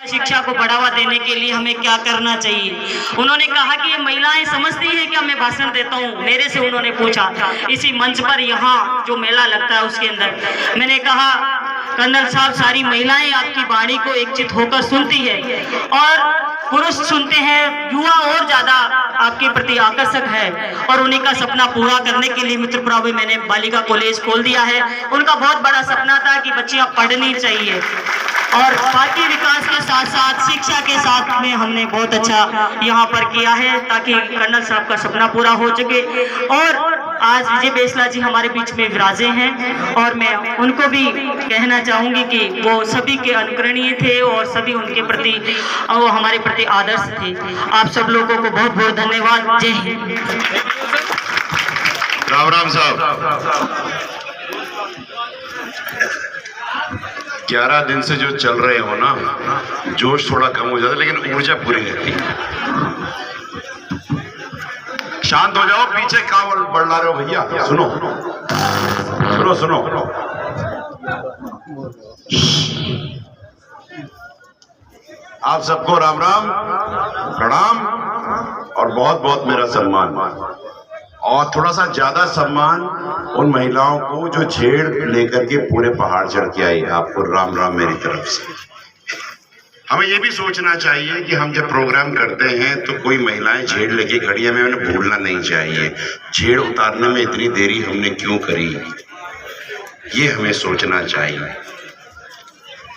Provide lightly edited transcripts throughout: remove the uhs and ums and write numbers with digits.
शिक्षा को बढ़ावा देने के लिए हमें क्या करना चाहिए। उन्होंने कहा कि ये महिलाएं समझती हैं कि मैं भाषण देता हूँ, मेरे से उन्होंने पूछा इसी मंच पर, यहाँ जो मेला लगता है उसके अंदर। मैंने कहा कर्नल साहब, सारी महिलाएं आपकी वाणी को एकचित होकर सुनती है और पुरुष सुनते हैं, युवा और ज्यादा आपके प्रति आकर्षक है और उन्हीं का सपना पूरा करने के लिए मित्रपुरा में मैंने बालिका कॉलेज खोल दिया है। उनका बहुत बड़ा सपना था कि बच्चियां पढ़नी चाहिए और बाकी विकास के साथ साथ शिक्षा के साथ में हमने बहुत अच्छा यहाँ पर किया है ताकि कर्नल साहब का सपना पूरा हो सके। और आज विजय बेसला जी हमारे बीच में विराजे हैं और मैं उनको भी कहना चाहूंगी कि वो सभी के अनुकरणीय थे और सभी उनके प्रति वो हमारे प्रति आदर्श थे। आप सब लोगों को बहुत बहुत धन्यवाद। जय हिंद। राम राम साहब, 11 दिन से जो चल रहे हो ना, जोश थोड़ा कम हो जाता है लेकिन ऊर्जा पूरी रहती है। शांत हो जाओ, पीछे कहाँ बढ़ा रहे हो भैया? सुनो सुनो सुनो, आप सबको राम राम, प्रणाम और बहुत बहुत मेरा सम्मान। और थोड़ा सा ज्यादा सम्मान उन महिलाओं को जो छेड़ लेकर के पूरे पहाड़ चढ़ के आई। आपको राम राम मेरी तरफ से। हमें ये भी सोचना चाहिए कि हम जब प्रोग्राम करते हैं तो कोई महिलाएं छेड़ लेके खड़ी है, हमें उन्हें भूलना नहीं चाहिए। छेड़ उतारने में इतनी देरी हमने क्यों करी, ये हमें सोचना चाहिए।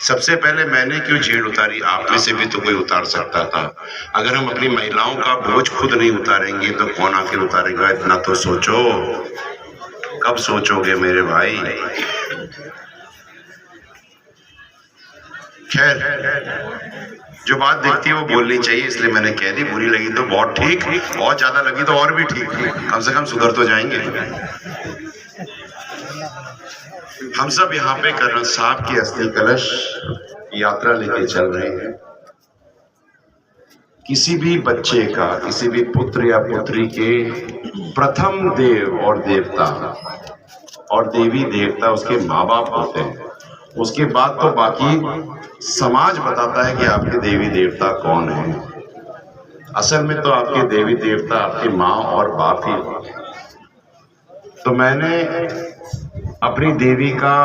सबसे पहले मैंने क्यों छेड़ उतारी, आप में से भी तो कोई उतार सकता था। अगर हम अपनी महिलाओं का बोझ खुद नहीं उतारेंगे तो कौन आखिर उतारेगा? इतना तो सोचो। कब सोचोगे मेरे भाई? खैर, जो बात दिखती है वो बोलनी चाहिए, इसलिए मैंने कह दी। बुरी लगी तो बहुत ठीक, बहुत ज्यादा लगी तो और भी ठीक, कम से कम सुधर तो जाएंगे। हम सब यहाँ पे कर्नल साहब की अस्थि कलश यात्रा लेके चल रहे हैं। किसी भी बच्चे का, किसी भी पुत्र या पुत्री के प्रथम देव और देवता और देवी देवता उसके माँ बाप होते हैं। उसके बाद तो बाकी समाज बताता है कि आपके देवी देवता कौन है। असल में तो आपके देवी देवता आपकी माँ और बाप ही होते हैं। तो मैंने अपनी देवी का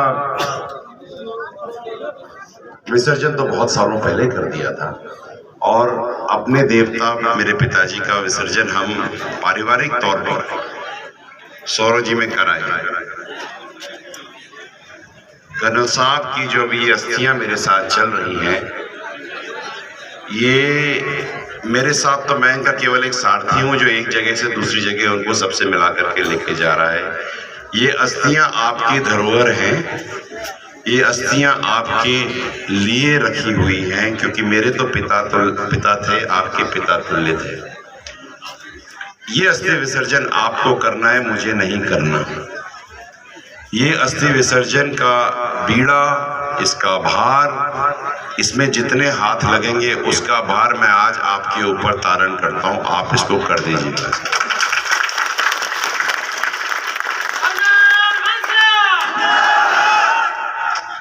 विसर्जन तो बहुत सालों पहले कर दिया था और अपने देवता मेरे पिताजी का विसर्जन हम पारिवारिक तौर पर सौरव जी में कराए। कर्नल साहब की जो भी अस्थियां मेरे साथ चल रही हैं, ये मेरे साथ तो मैं इनका केवल एक सारथी हूं जो एक जगह से दूसरी जगह उनको सबसे मिला करके लेके जा रहा है। ये अस्थियां आपकी धरोहर हैं, ये अस्थियां आपके लिए रखी हुई हैं, क्योंकि मेरे तो पिता थे, आपके पिता तुल्य थे। ये अस्थि विसर्जन आपको करना है, मुझे नहीं करना। ये अस्थि विसर्जन का बीड़ा, इसका भार, इसमें जितने हाथ लगेंगे उसका भार मैं आज आपके ऊपर तारण करता हूं। आप इसको कर दीजिएगा।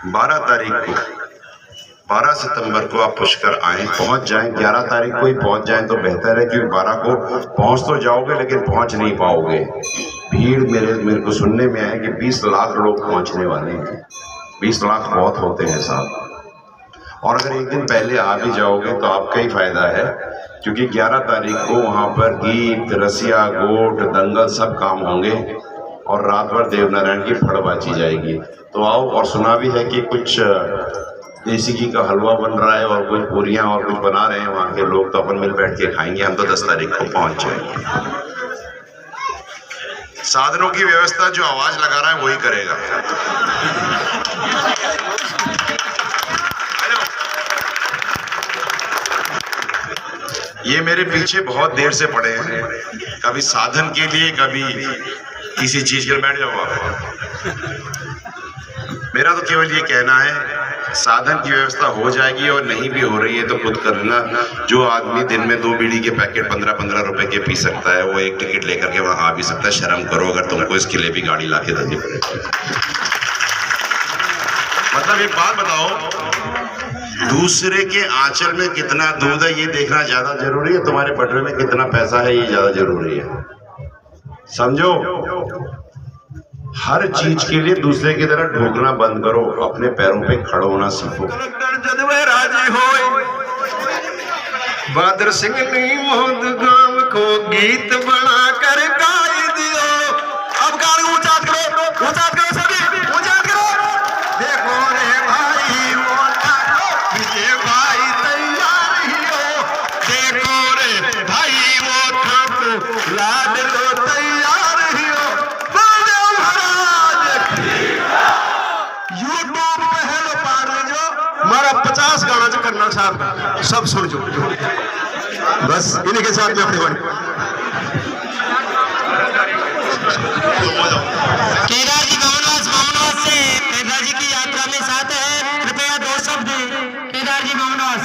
12 तारीख को, 12 सितंबर को आप पुष्कर आए, पहुंच जाएं। 11 तारीख को ही पहुंच जाएं तो बेहतर है, क्योंकि 12 को पहुंच तो जाओगे लेकिन पहुंच नहीं पाओगे। भीड़ मेरे को सुनने में आया कि 20 लाख लोग पहुंचने वाले हैं। 20 लाख बहुत होते हैं साहब। और अगर एक दिन पहले आ भी जाओगे तो आपका ही फायदा है, क्योंकि 11 तारीख को वहां पर गीत, रसिया, गोट, दंगल सब काम होंगे और रात भर देवनारायण की फड़ बाजी जाएगी। तो आओ। और सुना भी है कि कुछ देसी घी का हलवा बन रहा है और कुछ पूरियां और कुछ बना रहे हैं वहाँ के लोग, तो अपन मिल बैठ के खाएंगे। हम तो 10 तारीख को पहुंच जाएंगे। साधनों की व्यवस्था जो आवाज लगा रहा है वही करेगा। ये मेरे पीछे बहुत देर से पड़े हैं, कभी साधन के लिए, कभी किसी चीज के लिए। बैठ जाओ आप। मेरा तो केवल ये कहना है, साधन की व्यवस्था हो जाएगी और नहीं भी हो रही है तो खुद करना। जो आदमी दिन में 2 बीड़ी के पैकेट 15-15 रुपए के पी सकता है, वो एक टिकट लेकर के वहां आ भी सकता है। शर्म करो अगर तुमको इसके लिए भी गाड़ी ला के देनी पड़े। मतलब एक बात बताओ, दूसरे के आंचल में कितना दूध है ये देखना ज्यादा जरूरी है, तुम्हारे बटवे में कितना पैसा है ये ज्यादा जरूरी है। समझो, हर चीज के लिए दूसरे की तरह ढोकना बंद करो, अपने पैरों पे खड़ा होना सीखो। राजी हो बहादुर सिंह ने मोहद गांव को गीत बना कर गाई दियो। अब गाना ऊंचा करो, ऊंचा करो सभी, ऊंचा करो। देखो रे भाई वो विजय भाई तैयार ही हो, देखो रे भाई वो लाड लो तैयार ही हो। यूट्यूब पे हेलो पार जो हमारा 50 गाना जो कर्नल साहब का सब सुन जो, बस इन्हीं के साथ में अपने बन केदार जी भवनवास से केदार जी की यात्रा में साथ है, कृपया 2 शब्द केदार जी भवनवास।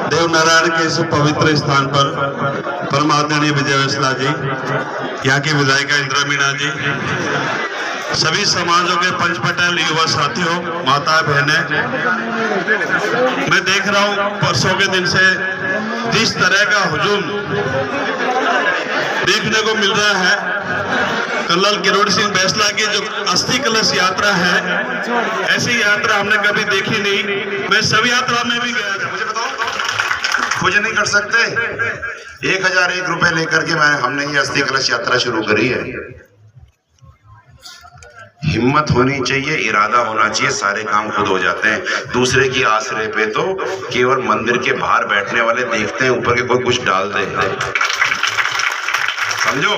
देवनारायण के इस पवित्र स्थान पर परम आदरणीय विजय वैसला जी, यहाँ की विधायिका इंदिरा मीणा जी, सभी समाजों के पंचपटेल युवा साथियों, माता बहनें, मैं देख रहा हूँ परसों के दिन से जिस तरह का हुजूम देखने को मिल रहा है। कर्नल किरोड़ी सिंह बैसला की जो अस्थि कलश यात्रा है, ऐसी यात्रा हमने कभी देखी नहीं। मैं सभी यात्रा में भी गया था। मुझे बताओ, खोज नहीं कर सकते? 1001 रुपए लेकर के हमने ये अस्थि कलश यात्रा शुरू करी है। हिम्मत होनी चाहिए, इरादा होना चाहिए, सारे काम खुद हो जाते हैं। दूसरे की आश्रय पे तो केवल मंदिर के बाहर बैठने वाले देखते हैं, ऊपर के कोई कुछ डाल दे। समझो,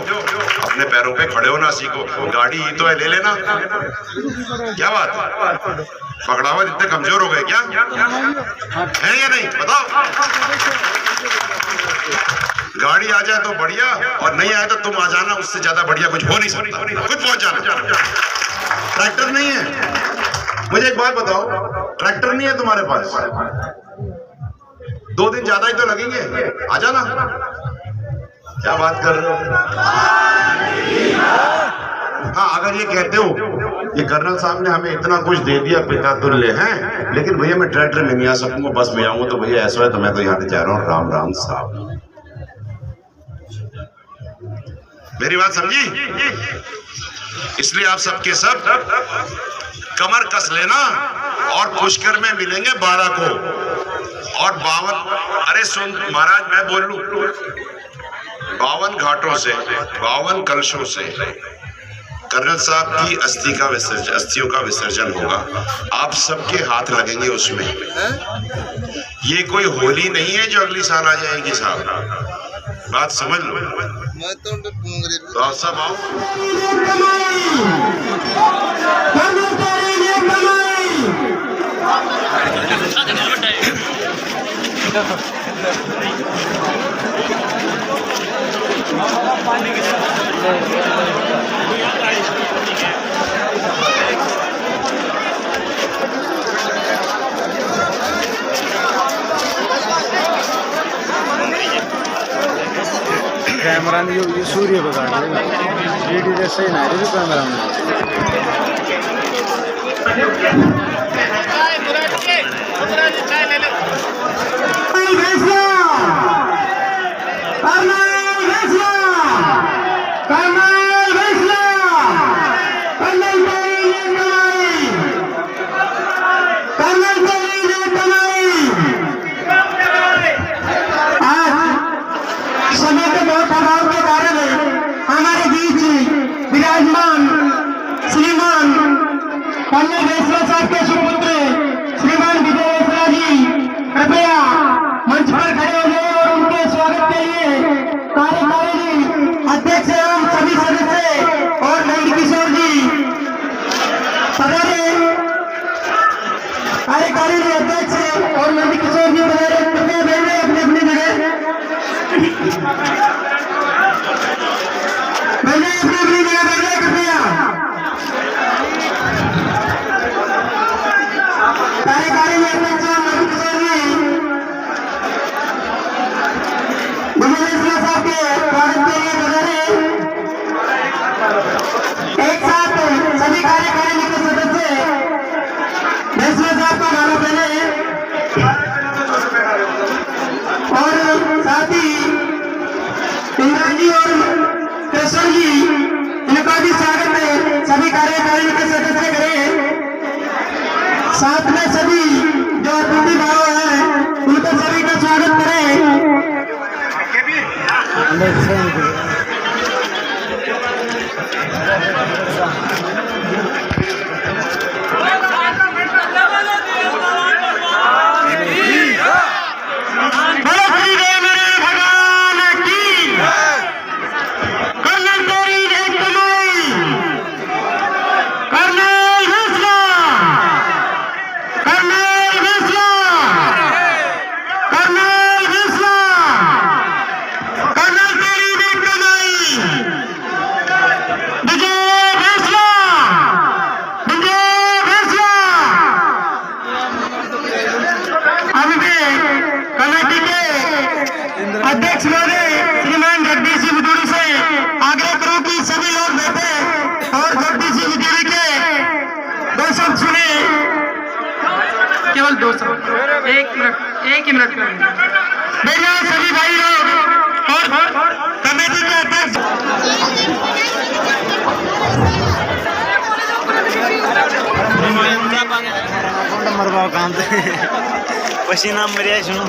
अपने पैरों पे खड़े होना सीखो। गाड़ी ही तो है, ले लेना। क्या बात है, पकड़ावा इतने कमजोर हो गए क्या है या नहीं? बताओ। गाड़ी आ जाए तो बढ़िया, और नहीं आए तो तुम आ जाना, उससे ज्यादा बढ़िया कुछ हो नहीं सकता। खुद पहुंच जाना। ट्रैक्टर नहीं है? मुझे एक बात बताओ, ट्रैक्टर नहीं है तुम्हारे पास, 2 दिन ज्यादा ही तो लगेंगे, आ जाना। क्या बात कर रहे हो? हाँ, अगर ये कहते हो ये कर्नल साहब ने हमें इतना कुछ दे दिया, पिता तुल्य हैं, लेकिन भैया मैं ट्रैक्टर में नहीं आ सकूंगा, बस में आऊंगा, तो भैया ऐसा है तो मैं तो यहाँ से जा रहा हूँ। राम राम साहब, मेरी बात समझी? इसलिए आप सबके सब कमर कस लेना, और पुष्कर में मिलेंगे 12 को और 52। अरे सुन महाराज, मैं बोल लूं, 52 घाटों से, 52 कलशों से कर्नल साहब की अस्थियों का विसर्जन होगा। आप सबके हाथ लगेंगे उसमें। ये कोई होली नहीं है जो अगली साल आ जाएगी साहब, बात समझ लो। तो आप सब आओ। कैमरा ये सूर्य बघा वीडियो जैसे नाही रे कैमरा कर्नल बैसला साहब के सुपुत्र श्रीमान विजय वैसला जी उनका भी स्वागत है सभी कार्यकारिणी के सदस्य करें, साथ में सभी जो अतिथि भाव है उनको सभी का स्वागत करें। बोलो श्री देव भगवान की, कर्नल तेरी एक कमाई, colonel Bhosla, colonel Bhosla, colonel Bhosla, colonel तेरी एक कमाई, विजय भोसला, विजय भोसला। अभी भी कमेटी के अध्यक्ष महोदय श्रीमान जगदीश सिंह बुदूरी से आग्रह करूं कि सभी लोग बैठे और जगदीश सिंह बुदूरी के 2 शब्द सुने, केवल 2 शब्द, 1 ही मिनट मेरे सभी भाई लोग और कमेटी के अध्यक्ष मरवा काम पसीना मरिया सुनो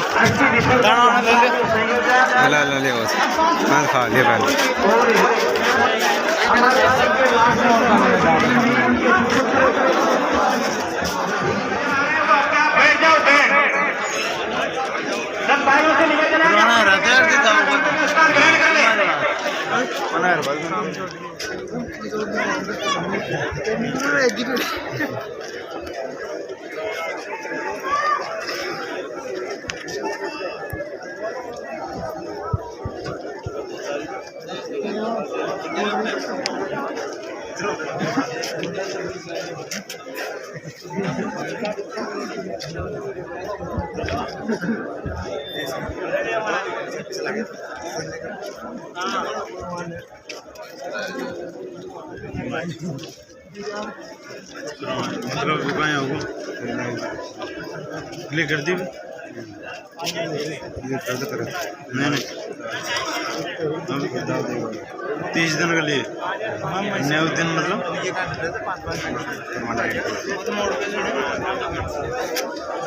ले बस मैं खा ले पहले मतलब रुकाए होगा क्लिक कर दी नहीं 30 दिन के लिए 9 दिन मतलब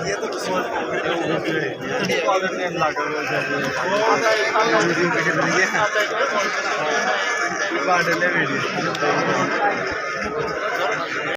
ये तो